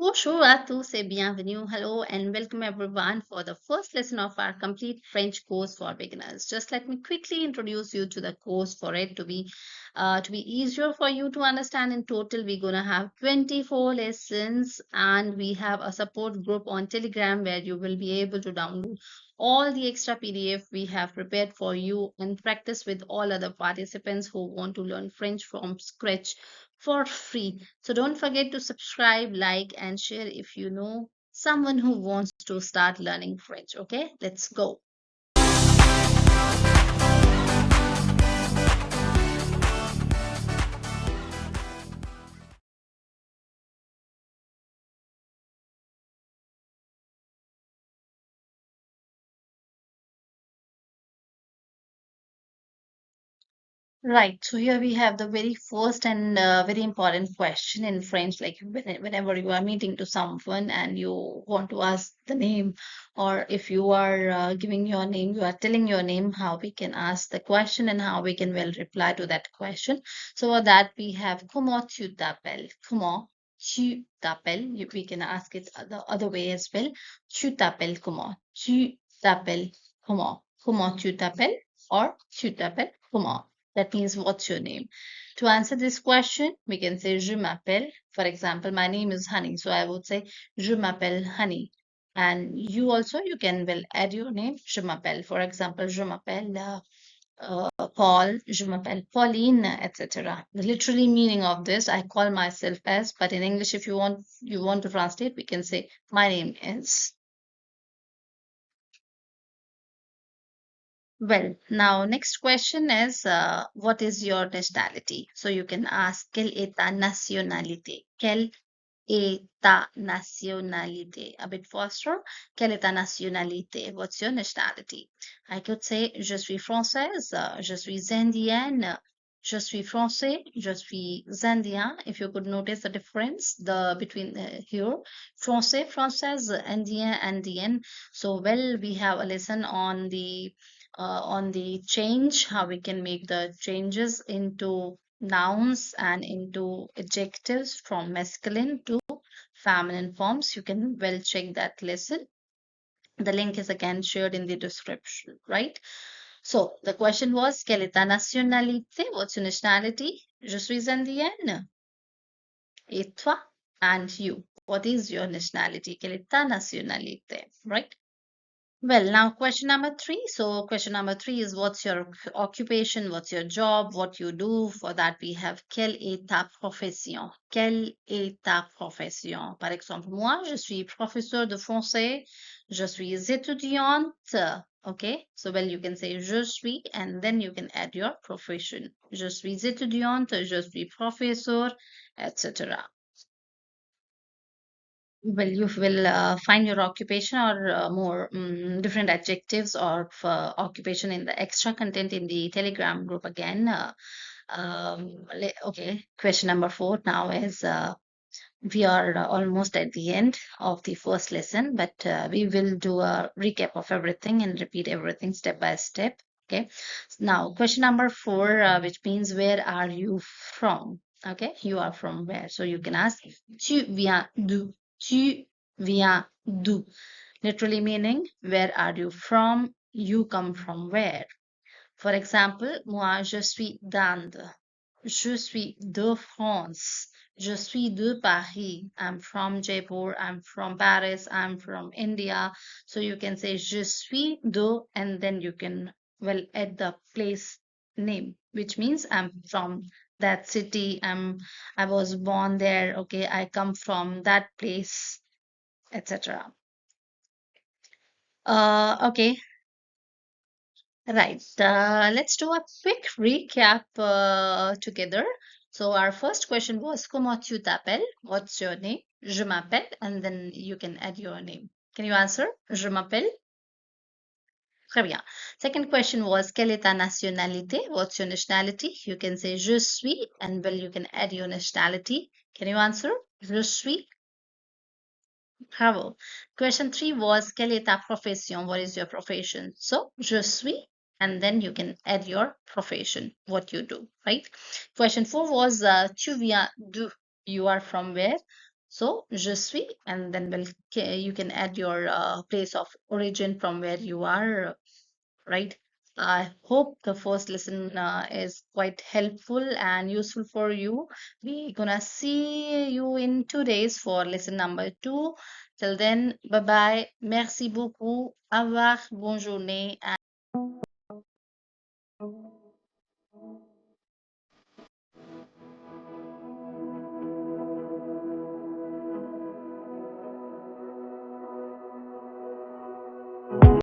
Bonjour à tous et bienvenue. Hello and welcome everyone for the first lesson of our complete French course for beginners. Just let me quickly introduce you to the course for it to be easier for you to understand. In total, we're gonna have 24 lessons, and we have a support group on Telegram where you will be able to download all the extra PDF we have prepared for you and practice with all other participants who want to learn French from scratch for free. So don't forget to subscribe, like, and share if you know someone who wants to start learning French. Okay, let's go. Right. So here we have the very first and very important question in French. Like whenever you are meeting to someone and you want to ask the name, or if you are giving your name, you are telling your name, how we can ask the question and how we can well reply to that question. So for that we have comment tu t'appelles? Comment tu t'appelles? We can ask it the other way as well. Tu t'appelles comment? Tu t'appelles comment? Comment tu t'appelles? Or tu t'appelles comment? That means, what's your name? To answer this question, we can say je m'appelle. For example, my name is Honey. So I would say je m'appelle Honey. And you also, you can well add your name. Je m'appelle. For example, je m'appelle Paul, je m'appelle Pauline, etc. The literally meaning of this, I call myself as, but in English, if you want to translate, we can say my name is. Well, now next question is what is your nationality? So you can ask quelle est ta nationalité? Quelle est ta nationalité? A bit faster. Quelle est ta nationalité? What's your nationality? I could say je suis française, je suis indienne, je suis français, je suis indien. If you could notice the difference between here, français, française, indien, indienne. So well, we have a lesson on the change, how we can make the changes into nouns and into adjectives from masculine to feminine forms. You can well check that lesson. The link is again shared in the description, right? So the question was, quelle est ta nationalité? What's your nationality? Je suis indienne. Et toi? And you? What is your nationality? Quelle est ta nationalité? Right? Well, now question number three. So question number three is what's your occupation, what's your job, what you do. For that we have quelle est ta profession? Quelle est ta profession? Par exemple, moi, je suis professeur de français, je suis étudiante. Okay, so well you can say je suis and then you can add your profession. Je suis étudiante, je suis professeur, etc. Well, you will find your occupation or more different adjectives of occupation in the extra content in the Telegram group again. Okay, question number 4 now is we are almost at the end of the first lesson, but we will do a recap of everything and repeat everything step by step. Okay, now question number 4, which means where are you from? Okay, you are from where? So you can ask tu viens d'où? Tu viens d'où? Literally meaning where are you from? You come from where? For example, moi je suis d'Inde. Je suis de France. Je suis de Paris. I'm from Jaipur. I'm from Paris. I'm from India. So you can say je suis de, and then you can well add the place name, which means I'm from that city. I was born there. Okay, I come from that place, etc. Okay, right. Let's do a quick recap together. So our first question was comment tu t'appelles? What's your name? Je m'appelle, and then you can add your name. Can you answer? Je m'appelle. Très bien. Second question was quelle est ta nationalité? What's your nationality? You can say je suis, and well you can add your nationality. Can you answer? Je suis. Bravo. Question 3 was quelle est ta profession? What is your profession? So, je suis, and then you can add your profession, what you do, right? Question 4 was tu viens d'où? You are from where? So, je suis, and then you can add your place of origin from where you are, right? I hope the first lesson is quite helpful and useful for you. We're gonna see you in 2 days for lesson number 2. Till then, bye bye. Merci beaucoup. Au revoir. Bonne journée.